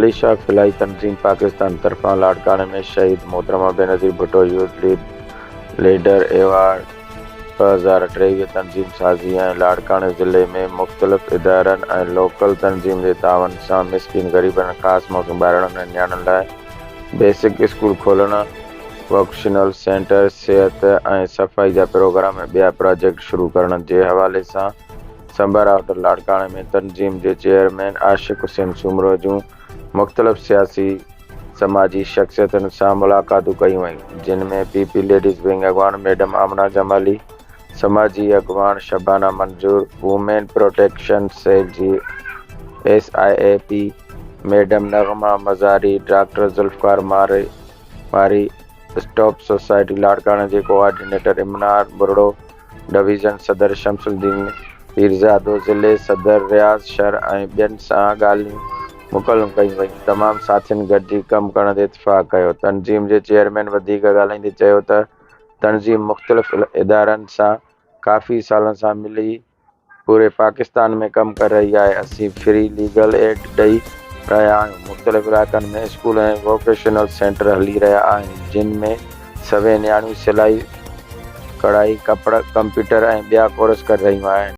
मजलिस फ़िलाई तंज़ीम पाकिस्तान तरफ़ां लाड़काने में शहीद मोहतरमा Benazir Bhutto youth leader award 2023 तंज़ीम साज़ी ऐं लाड़काने ज़िले में मुख़्तलिफ़ इदारनि ऐं लोकल तंज़ीम जे तावन सां मिस्कीन ग़रीबनि ख़ासि मौक़े ॿारनि ऐं नियाणियुनि लाइ बेसिक स्कूल खोलण, वोकेशनल सेंटर, सिहत ऐं सफ़ाई जा प्रोग्राम ऐं ॿिया प्रोजेक्ट शुरू करण जे हवाले सां संबारा होटल लाड़काने में तंज़ीम जे चेयरमैन आशिक़ हुसैन सूमरो जूं मुख़्तलिफ़ सियासी समाजी शख़्सियतुनि सां मुलाक़ातूं कयूं वयूं, जिन में पीपी लेडीज़ विंग अॻवान मैडम आमना जमाली, समाजी अॻवान Shabana Manzoor, women protection cell जी SIAP मैडम नग़मा Mazari, doctor Zulfiqar Mari, stop society लाड़काने जे कोआर्डिनेटर इमरान बुरड़ो, डिवीज़न सदर शमसुद्दीन पीरज़ादो, ज़िले सदर रियाज़ शर ऐं ॿियनि सां ॻाल्हियूं मुकमल कयूं वयूं। तमाम साथियुनि गॾिजी कमु करण ते इत्तिफ़ाक़ कयो। तंज़ीम जे चेयरमैन वधीक ॻाल्हाईंदे चयो त तंज़ीम मुख़्तलिफ़ इदारनि सां काफ़ी सालनि सां मिली पूरे पाकिस्तान में कमु करे रही आहे। असीं फ्री लीगल एड ॾेई रहिया आहियूं। मुख़्तलिफ़ इलाइक़नि में स्कूल ऐं वोकेशनल सेंटर हली रहिया आहिनि, जिन में सभई नियाणियूं सिलाई, कढ़ाई, कंप्यूटर ऐं ॿिया कोर्स करे रहियूं आहिनि।